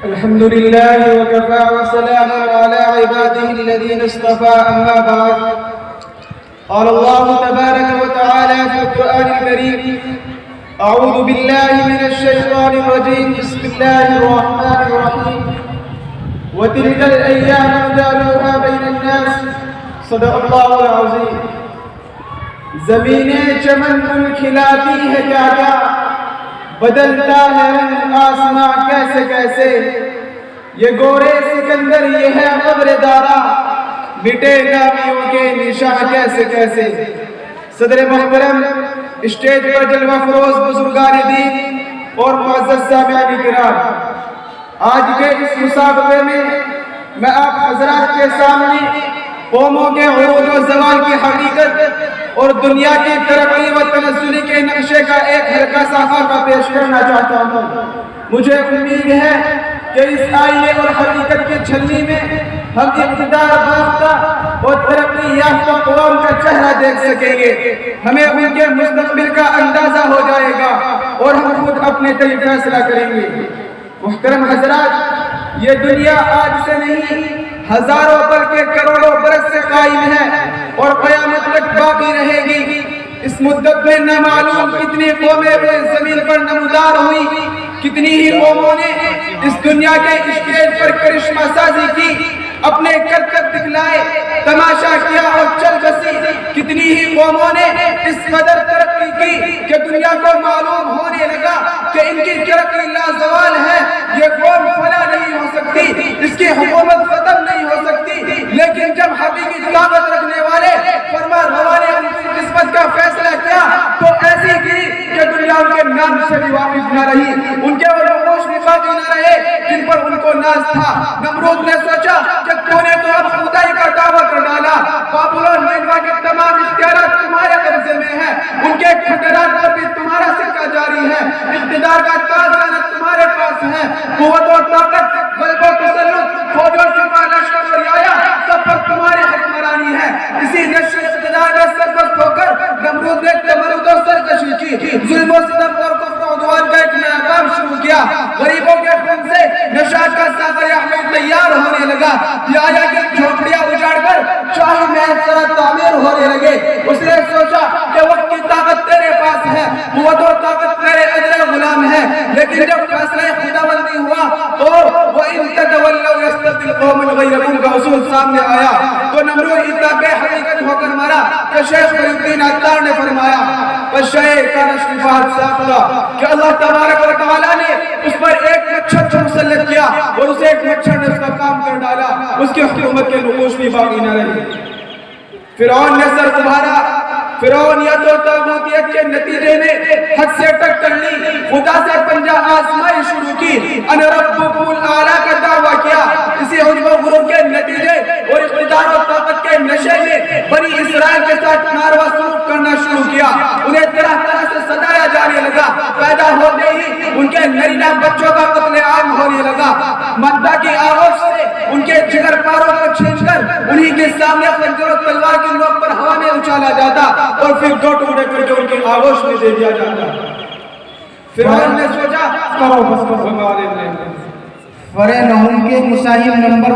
الحمد لله وكفى وسلام على عباده الذين اصطفى أما بعد. قال الله تبارك وتعالى في القرآن الكريم: أعوذ بالله من الشيطان الرجيم. بسم الله الرحمن الرحيم. وتلك الأيام نداولها بين الناس. صدق الله العظيم. زمینیں چمن گل کھلاتی ہے کیا کیا، بدلتا ہے رنگ آسماں کیسے کیسے. یہ گورے سکندر یہ ہے قبر دارا، مٹے نامیوں کے نشاں کیسے کیسے. صدر محترم، اسٹیج پر جلوہ فروز بزرگان دین اور معزز سامعین کرام، آج کے اس مسابقے میں آپ حضرات کے سامنے قوموں کے عروج و زوال کی حقیقت اور دنیا کی ترقی و تنزل کے نقشے کا ایک ہلکا سا خاکہ پیش کرنا چاہتا ہوں. مجھے امید ہے کہ اس آئینے اور حقیقت کی چھلنی میں ہم اقتدار یافتہ اور ترقی یافتہ قوم کا چہرہ دیکھ سکیں گے. ہمیں ان کے مستقبل کا اندازہ ہو جائے گا اور ہم خود اپنے طریق فیصلہ کریں گے. محترم حضرات، یہ دنیا آج سے نہیں، ہزاروں بلکہ کروڑوں برس سے قائم ہے اور قیامت تک باقی رہے گی. اس مدت میں نہ معلوم کتنی قومیں زمین پر نمودار ہوئی، کتنی ہی قوموں نے اس دنیا کے اسٹیج پر کرشمہ سازی کی، اپنے کرتب دکھلائے، تماشا کیا اور چل بسی. کتنی ہی قوموں نے اس قدر ترقی کی کہ دنیا کو معلوم ہونے لگا کہ ان کی ترقی لازوال ہے. یہ قوم فنا نہیں ہو سکتی، اس کی حکومت ختم نہیں ہو سکتی. لیکن جب حقیقی طاقت رکھنے والے فرما روا نے ان کی قسمت کا فیصلہ کیا تو ایسی گری کہ دنیا ان کے نام سے بھی واقف نہ رہی، ان کے وہ نقوش بھی باقی نہ رہے جن پر ان کو ناز تھا. نمرود نے سوچا کہ تو نے تو اب خدائی کا دعویٰ کر ڈالا، بابلون نینوا کے تمام اختیارات تمہارے قبضے میں ہیں، ان کے کھٹرات پر بھی تمہارا سکہ جاری ہے، اقتدار کا تاج تمہارے پاس ہے، قوت اور طاقت، غلبہ و تسلط، فوج اور سپاہ لشکر اور رعایا سب پر تمہاری حکمرانی ہے. اسی نشر اقتدار میں سرپرست ہو کر نمرود نے تمرد اور سرکشی کی، ظلم و ستم اور کفر و عدوان کا ایک نیا کام شروع کیا. غریبوں کے خون سے نشاط کا ساغر احمد تیار ہونے لگا. رعایا کی جھونپڑیاں اجاڑ کر شاہی محل سرا تعمیر ہونے لگے. اس نے سوچا کہ وقت کی طاقت تیرے پاس ہے، قوت اور طاقت تیرے اجر غلام ہے. لیکن جب فیصلہ خداوندی ہوا تو وَإِن تَتَوَلَّوْا يَسْتَبْدِلْ قَوْمًا غَيْرَكُمْ کا اصول سامنے آیا تو نمرود اتنا بے حقیقت ہو کر مرا کہ شیخ فریدی الدین عطار نے فرمایا وَالشَّيْء كَانَ اشْتِفَاعَ سَاقِطًا کہ اللہ تبارک و تعالیٰ نے اس پر ایک مچھر کو مسلط کیا اور اسے ایک مچھر نے اس کا کام کر ڈالا، اس کی حکومت کے نقوش بھی باقی نہ رہے. فرعون نے سر ابھارا، فرعونیت اور طاغوتیت کے نتیجے میں حد سے ٹکر لی، خدا سے پنجہ آزمائی شروع کی، انا ربکم الاعلیٰ کا دعویٰ کیا. اسی عجب و غرور کے نتیجے اور اقتدار و طاقت کے نشے میں بنی اسرائیل کے ساتھ ناروا سلوک کرنا شروع کیا. انہیں طرح طرح سے ستایا جانے لگا. پیدا ہوتے ہی ان کے نرینہ بچوں کا قتل عام ہونے لگا. مدہ کی آغوش سے ان کے جگر پاروں کو چھینچ کر انہی کے سامنے خنجر و تلوار کی نوک پر ہوا میں اچھالا جاتا اور پھر دو ٹکڑے کر کے ان کی آغوش میں دے دیا جاتا. فرعون نے سوچا کرو بس ہمارے فرے نہم کے مساہم نمبر